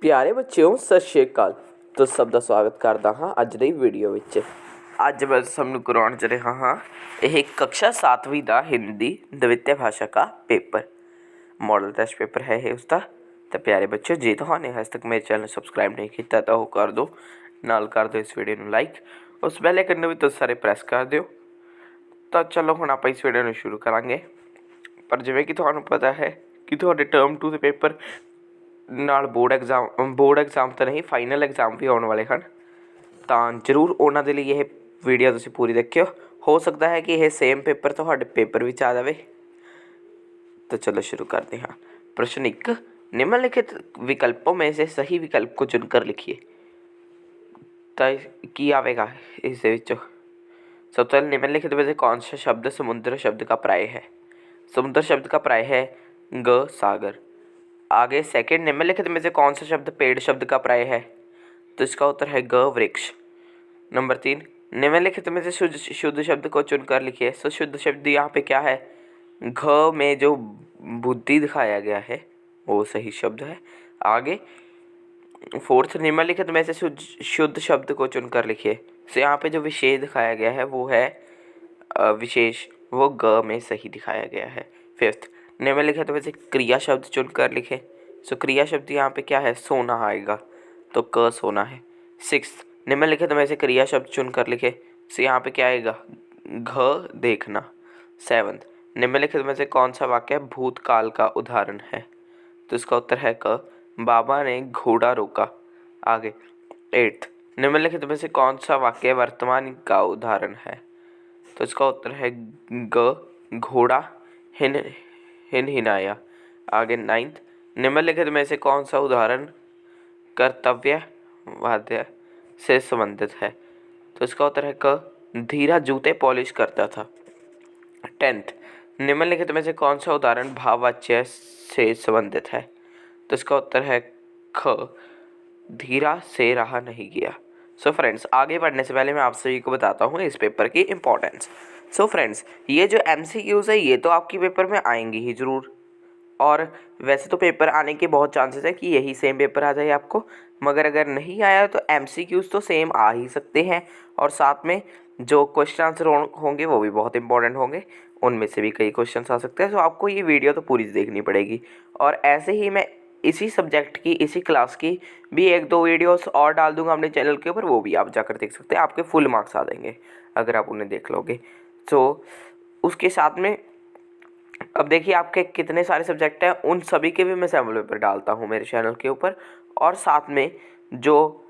प्यारे बच्चों सत श्री अकाल। तो सब का स्वागत करता हाँ अज की वीडियो विच। अज मैं सानू करवाउण जा रहा हाँ यह कक्षा 7वीं का हिंदी द्वितीय भाषा का पेपर मॉडल टेस्ट पेपर है ये उसका। तो प्यारे बच्चों जे तुहाने अज तक मेरे चैनल सब्सक्राइब नहीं किया तो वह कर दो, नाल कर दो इस वीडियो में लाइक, उस बेल आइकन भी तुम सारे प्रेस कर दो। तो चलो हुण आप इस वीडियो में शुरू करांगे। पर जिवें कि तुहानू पता है कि तुहाडे टर्म 2 के पेपर नाल बोर्ड एग्जाम तो नहीं फाइनल एग्जाम भी आने वाले हैं। तो जरूर उन्होंने के लिए यह वीडियो तुम पूरी देखियो। हो सकता है कि यह सेम पेपर तो पेपर भी आ जाए। तो चलो शुरू करते हैं। प्रश्न 1, निम्नलिखित विकल्पों में से सही विकल्प को चुनकर लिखिए। तो की आएगा इस सबसे पहले निम्नलिखित में से कौन सा शब्द समुद्र शब्द का प्राय है। समुद्र शब्द का प्राय है ग सागर। आगे सेकंड, निम्नलिखित में से कौन सा शब्द पेड़ शब्द का प्राय है। तो इसका उत्तर है ग वृक्ष। नंबर 3, निम्नलिखित में से शुद्ध शब्द को चुनकर लिखिए। तो शुद्ध शब्द यहाँ पे क्या है, घ में जो बुद्धि दिखाया गया है वो सही शब्द है। आगे फोर्थ, निम्नलिखित में से शुद्ध शब्द को चुनकर लिखिए। तो यहाँ पे जो विशेष दिखाया गया है वो है विशेष, वो ग में सही दिखाया गया है। फिफ्थ, निम्नलिखित में से क्रिया शब्द चुनकर लिखे। सो क्रिया शब्द यहाँ पे क्या है, सोना आएगा, तो क सोना है। सिक्स्थ, निम्नलिखित में से क्रिया शब्द चुनकर लिखे। सो यहाँ पे क्या आएगा, घ देखना। सेवंथ, निम्नलिखित में से कौन सा वाक्य भूतकाल का उदाहरण है। तो इसका उत्तर है क, बाबा ने घोड़ा रोका। आगे एट्थ, निम्नलिखित में से कौन सा वाक्य वर्तमान का उदाहरण है। तो इसका उत्तर है ग, घोड़ा हिनहिनाया। आगे नाइन्थ, निम्नलिखित में से कौन सा उदाहरण कर्तव्य वाद्य से संबंधित है। तो इसका उत्तर है क, धीरा जूते पॉलिश करता था। 10th, निम्नलिखित में से कौन सा उदाहरण भाववाच्य से संबंधित है। तो इसका उत्तर है ख, धीरा से रहा नहीं गया। सो फ्रेंड्स, आगे बढ़ने से पहले मैं आप सभी को बताता हूँ इस पेपर की इम्पोर्टेंस। सो फ्रेंड्स, ये जो MCQs है ये तो आपके पेपर में आएंगी ही ज़रूर, और वैसे तो पेपर आने के बहुत चांसेस है कि यही सेम पेपर आ जाए आपको, मगर अगर नहीं आया तो MCQs तो सेम आ ही सकते हैं, और साथ में जो क्वेश्चन आंसर होंगे वो भी बहुत इंपॉर्टेंट होंगे, उनमें से भी कई क्वेश्चन आ सकते हैं। तो आपको ये वीडियो तो पूरी देखनी पड़ेगी। और ऐसे ही मैं इसी सब्जेक्ट की इसी क्लास की भी 1-2 वीडियोस और डाल दूंगा अपने चैनल के ऊपर, वो भी आप जाकर देख सकते हैं। आपके फुल मार्क्स आ जाएंगे अगर आप उन्हें देख लोगे। तो उसके साथ में अब देखिए आपके कितने सारे सब्जेक्ट हैं, उन सभी के भी मैं सैम्पल पेपर डालता हूँ मेरे चैनल के ऊपर। और साथ में जो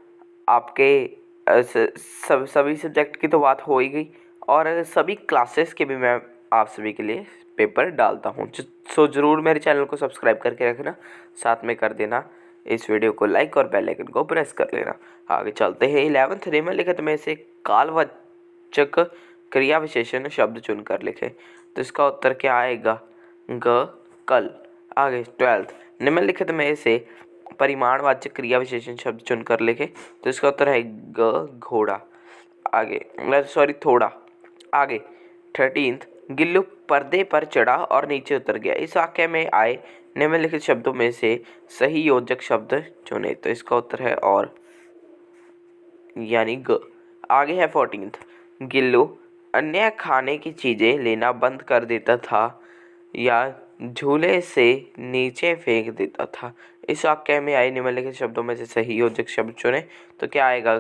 आपके सभी सब्जेक्ट की तो बात हो ही गई, और सभी क्लासेस के भी मैं आप सभी के लिए पेपर डालता हूँ। सो ज़रूर मेरे चैनल को सब्सक्राइब करके रखना, साथ में कर देना इस वीडियो को लाइक और बेल आइकन को प्रेस कर लेना। आगे चलते हैं। 11th, निम्नलिखित में से कालवाचक क्रिया विशेषण शब्द चुनकर लिखें। तो इसका उत्तर क्या आएगा, ग कल। आगे 12th, निम्नलिखित में से परिमाणवाचक क्रिया विशेषण शब्द चुनकर लिखें। तो इसका उत्तर है ग घोड़ा। आगे सॉरी थोड़ा। आगे 13th, गिल्लू पर्दे पर चढ़ा और नीचे उतर गया। इस वाक्य में आए निम्नलिखित शब्दों में से सही योजक शब्द चुने। तो इसका उत्तर है और, यानी ग। आगे है 14th, गिल्लू अन्य खाने की चीज़ें लेना बंद कर देता था या झूले से नीचे फेंक देता था। इस वाक्य में आए निम्नलिखित शब्दों में से सही योजक शब्द चुने। तो क्या आएगा,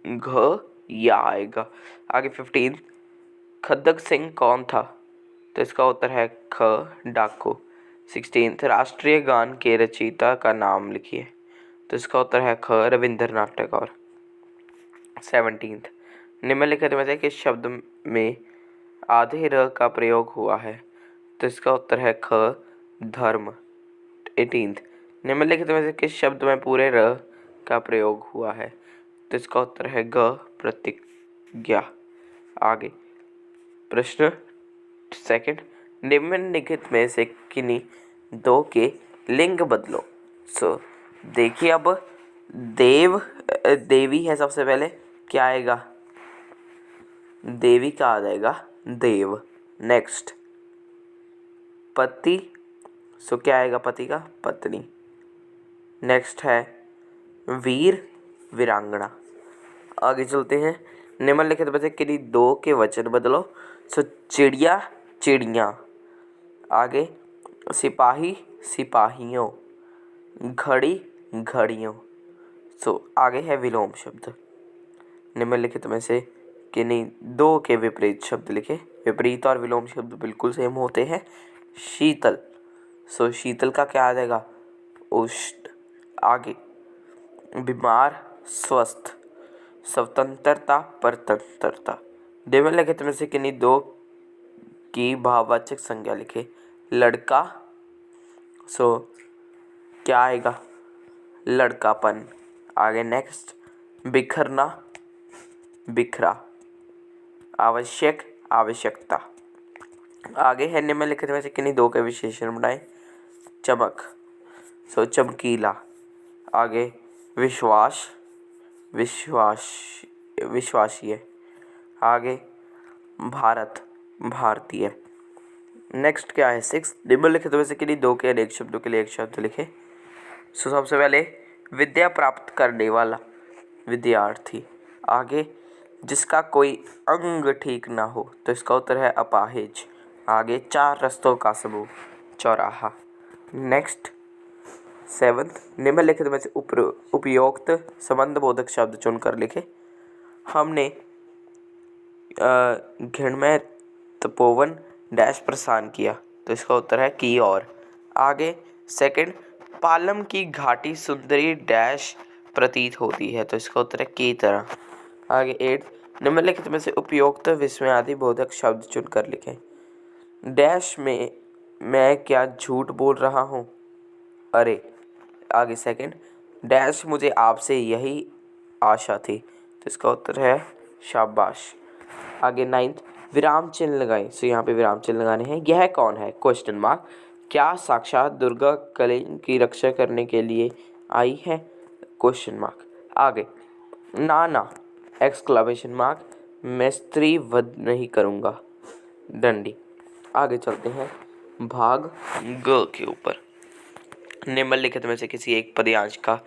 घ या आएगा। आगे 15th, खद्दक सिंह कौन था। तो इसका उत्तर है ख, डाकू। 16th, राष्ट्रीय गान के रचयिता का नाम लिखिए। तो इसका उत्तर है ख, रविंद्रनाथ टैगोर। 17th, निम्नलिखित में से किस शब्द में आधे र का प्रयोग हुआ है। तो इसका उत्तर है ख, धर्म। 18th, निम्नलिखित में से किस शब्द में पूरे र का प्रयोग हुआ है। तो इसका उत्तर है ग, प्रतिज्ञा। आगे प्रश्न 2, निम्नलिखित में से किन्हीं दो के लिंग बदलो। सो देखिए, अब देवी है, सबसे पहले क्या आएगा, देवी का आ जाएगा देव। नेक्स्ट पति, सो क्या आएगा, पति का पत्नी। नेक्स्ट है वीर, वीरांगना। आगे चलते हैं। निम्नलिखित में से किन्हीं दो के वचन बदलो। सो चिड़िया, चिड़िया। आगे सिपाही, सिपाहियों। घड़ी, घड़ियों। सो आगे है विलोम शब्द। निम्नलिखित में से किन्हीं दो के विपरीत शब्द लिखे। विपरीत और विलोम शब्द बिल्कुल सेम होते हैं। शीतल, सो शीतल का क्या आ जाएगा? उष्ण। आगे बीमार, स्वस्थ। स्वतंत्रता, परतंत्रता। निम्नलिखित में से किन्हीं दो की भाववाचक संज्ञा लिखे। लड़का, सो क्या आएगा? लड़कापन। आगे नेक्स्ट बिखरना, बिखरा। आवश्यक, आवश्यकता। आगे है निम्नलिखित में से किन्हीं दो के विशेषण बनाए। चमक, सो चमकीला। आगे विश्वास, विश्वास, विश्वासीय। आगे भारत, भारतीय। नेक्स्ट क्या है? 6 निम्नलिखित में से किन्हीं दो के अनेक शब्दों के लिए एक शब्द लिखे। सो सबसे पहले विद्या प्राप्त करने वाला, विद्यार्थी। आगे जिसका कोई अंग ठीक ना हो, तो इसका उत्तर है अपाहिज। आगे चार रस्तों का समूह, चौराहा। नेक्स्ट 7 निम्नलिखित में से उपयुक्त संबंध बोधक शब्द चुनकर लिखे। हमने घृणमय तपोवन डैश प्रस्थान किया, तो इसका उत्तर है की और। आगे सेकंड पालम की घाटी सुंदरी डैश प्रतीत होती है, तो इसका उत्तर है की तरह। आगे 8 निम्नलिखित में से उपयुक्त विस्मयादि बोधक शब्द चुनकर लिखें। डैश में मैं क्या झूठ बोल रहा हूँ? अरे। आगे सेकंड डैश मुझे आपसे यही आशा थी, तो इसका उत्तर है शाबाश। आगे 9 विराम चिन्ह लगाएं। सो यहाँ पे विराम चिन्ह लगाने हैं। यह कौन है? Question mark. क्या साक्षात दुर्गा कलेन की रक्षा करने के लिए आई है? Question mark. आगे नाना एक्सक्लेमेशन मार्क। मैं स्त्री वध नहीं करूँगा, डंडी। आगे चलते हैं भाग ग के ऊपर। निम्नलिखित में से किसी एक पदयांश का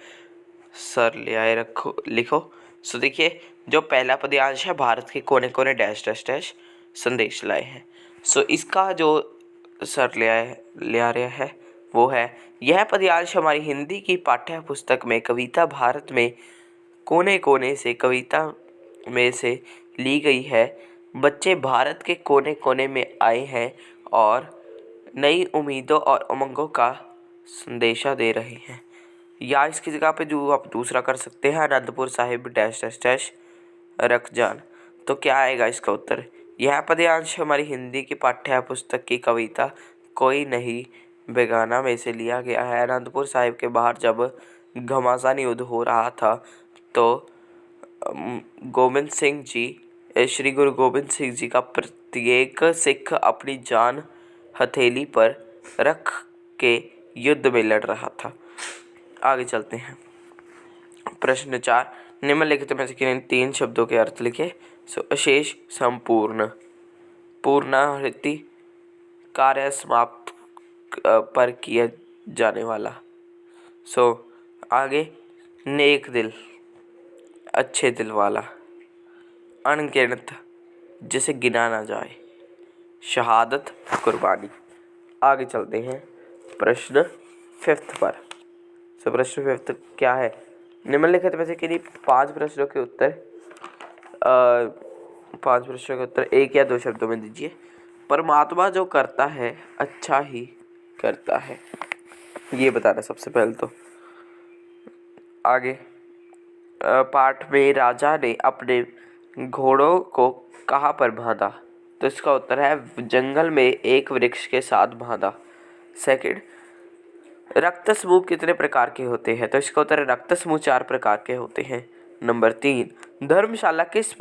सर ले आए रखो, लिखो। सो देखिए जो पहला पदयांश है, भारत के कोने कोने डैश डैश डैश संदेश लाए हैं। सो इसका जो सर ले आ रहा है वो है, यह पदयांश हमारी हिंदी की पाठ्य पुस्तक में कविता भारत में कोने कोने से कविता में से ली गई है। बच्चे भारत के कोने कोने में आए हैं और नई उम्मीदों और उमंगों का संदेशा दे रहे हैं। या इसकी जगह पे जो आप दूसरा कर सकते हैं, Anantapur Sahib dash dash dash रख जान। तो क्या आएगा इसका उत्तर? यह पदयांश हमारी हिंदी की पाठ्य पुस्तक की कविता कोई नहीं बेगाना में से लिया गया है। अनंतपुर साहिब के बाहर जब घमासान युद्ध हो रहा था, तो गोविंद सिंह जी, श्री गुरु गोविंद सिंह जी का प्रत्येक सिख अपनी जान हथेली पर रख के युद्ध में लड़ रहा था। आगे चलते हैं। प्रश्न 4 निम्नलिखित में से किन 3 शब्दों के अर्थ लिखे। सो अशेष, संपूर्ण। पूर्णाहुति कार्य समाप्त पर किया जाने वाला। सो आगे नेक दिल, अच्छे दिल वाला। अनगिनत, जिसे गिना ना जाए। शहादत, कुर्बानी। आगे चलते हैं प्रश्न 5 पर। सो प्रश्न 5 क्या है? निम्नलिखित में से किन्हीं 5 प्रश्नों के उत्तर 5 प्रश्नों के उत्तर 1 या 2 शब्दों में दीजिए। परमात्मा जो करता है अच्छा ही करता है, ये बताना सबसे पहले तो। आगे पाठ में राजा ने अपने घोड़ों को कहाँ पर बांधा, तो इसका उत्तर है जंगल में एक वृक्ष के साथ बांधा। सेकंड रक्त समूह कितने प्रकार के होते हैं, तो इसका उत्तर है रक्त समूह 4 प्रकार के होते हैं। नंबर 3 धर्मशाला किस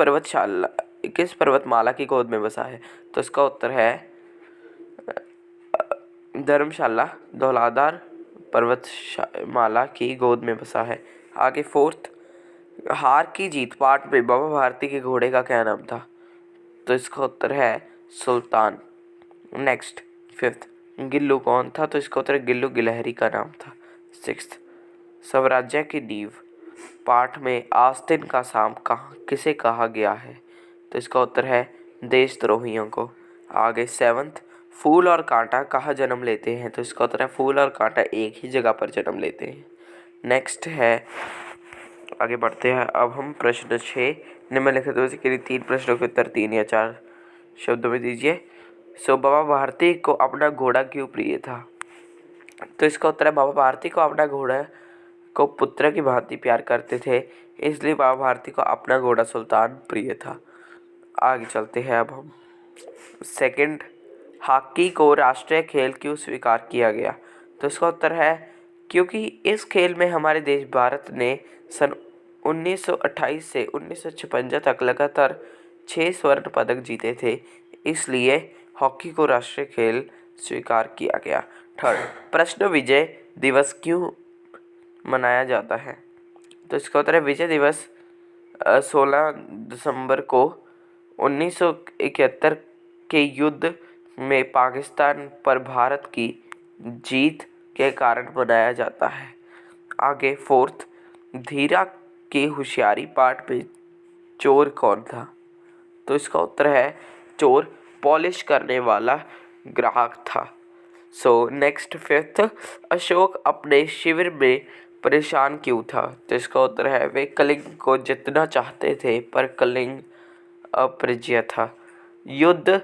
पर्वतमाला की गोद में बसा है, तो इसका उत्तर है धर्मशाला धौलाधार पर्वतमाला की गोद में बसा है। आगे 4 हार की जीत पाठ में बाबा भारती के घोड़े का क्या नाम था, तो इसका उत्तर है सुल्तान। नेक्स्ट 5 गिल्लू कौन था, तो इसका उत्तर गिल्लू गिलहरी का नाम था। 6 स्वराज्य की नींव, पाठ में आस्तीन का सांप किसे कहा गया है? तो इसका उत्तर है देशद्रोहियों को। आगे 7th, फूल और कांटा कहाँ जन्म लेते हैं? तो इसका उत्तर है फूल और कांटा एक ही जगह पर जन्म लेते हैं। नेक्स्ट है, आगे बढ़ते हैं अब हम प्रश्न 6, निम्नलिखित में से किन्हीं 3 प्रश्नों के उत्तर 3 या 4 शब्दों में दीजिए। बाबा भारती को अपना घोड़ा क्यों प्रिय था? तो इसका उत्तर है बाबा भारती को अपना घोड़ा को पुत्र की भांति प्यार करते थे, इसलिए बाबा भारती को अपना घोड़ा सुल्तान प्रिय था। आगे चलते हैं अब हम। सेकंड, हॉकी को राष्ट्रीय खेल क्यों स्वीकार किया गया? तो इसका उत्तर है क्योंकि इस खेल में हमारे देश भारत ने सन 1928 से 1956 तक लगातार 6 स्वर्ण पदक जीते थे, इसलिए हॉकी को राष्ट्रीय खेल स्वीकार किया गया। थर्ड, प्रश्न विजय दिवस क्यों मनाया जाता है? तो इसका उत्तर है विजय दिवस 16 दिसंबर को 1971 के युद्ध में पाकिस्तान पर भारत की जीत के कारण मनाया जाता है। आगे 4th, धीरा के होशियारी पाठ में चोर कौन था? तो इसका उत्तर है चोर पॉलिश करने वाला ग्राहक था। नेक्स्ट 5th, अशोक अपने शिविर में परेशान क्यों था? तो इसका उत्तर है वे कलिंग को जितना चाहते थे पर कलिंग अपराजय था। युद्ध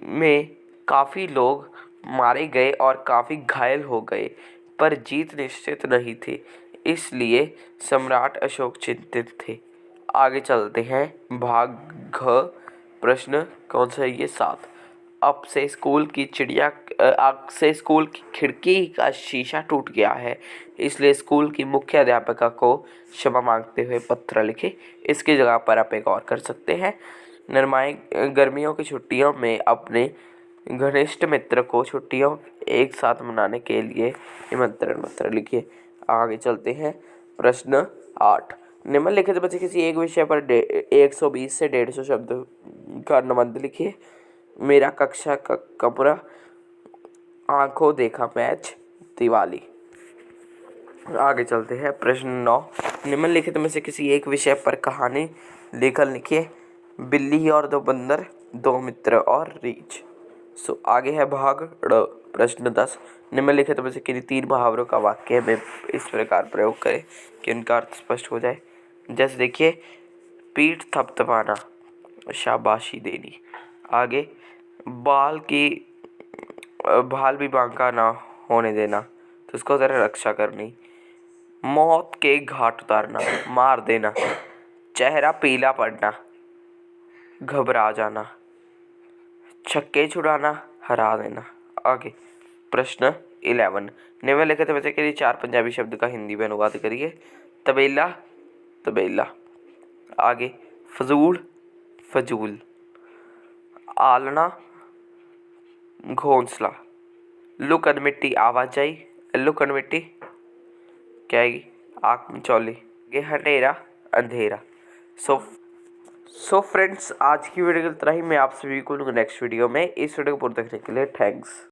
में काफ़ी लोग मारे गए और काफ़ी घायल हो गए, पर जीत निश्चित नहीं थी, इसलिए सम्राट अशोक चिंतित थे। आगे चलते हैं भाग घ, प्रश्न कौन सा है ये 7। अब से स्कूल की खिड़की का शीशा टूट गया है, इसलिए स्कूल की मुख्य अध्यापिका को क्षमा मांगते हुए पत्र लिखे। इसकी जगह पर आप एक और कर सकते हैं, निर्माई गर्मियों की छुट्टियों में अपने घनिष्ठ मित्र को छुट्टियों एक साथ मनाने के लिए निमंत्रण पत्र लिखिए। आगे चलते हैं प्रश्न 8, निम्नलिखित में से किसी एक विषय पर 120 से 150 शब्द का निबंध लिखिए। मेरा कक्षा का कमरा, आंखों देखा मैच, दिवाली। आगे चलते हैं प्रश्न 9, निम्नलिखित में से किसी एक विषय पर कहानी लेखन लिखिए। बिल्ली और 2 बंदर, 2 मित्र और रीछ। आगे है भाग ड, प्रश्न 10, निम्नलिखित में से किन्हीं 3 मुहावरों का वाक्य में इस प्रकार प्रयोग करें कि उनका अर्थ स्पष्ट हो जाए। जैसे देखिए, पीठ थपथपाना, शाबाशी देनी। आगे, भाल भी बांका ना होने देना, तो उसको जरा रक्षा करनी। मौत के घाट उतारना, मार देना। चेहरा पीला पड़ना, घबरा जाना। छक्के छुड़ाना, हरा देना। आगे प्रश्न 11, निम्नलिखित में से किसी 4 पंजाबी शब्द का हिंदी में अनुवाद करिए। तबेला, तबेला। आगे फजूल, फजूल। आलना, घोंसला। लुकन मिट्टी, आवाजाई, लुकन मिट्टी क्या है? आँख मिचौली। ये हटेरा, अंधेरा। सो फ्रेंड्स, आज की वीडियो इतना ही। मैं आप सभी को नेक्स्ट वीडियो में। इस वीडियो को पूरा देखने के लिए थैंक्स।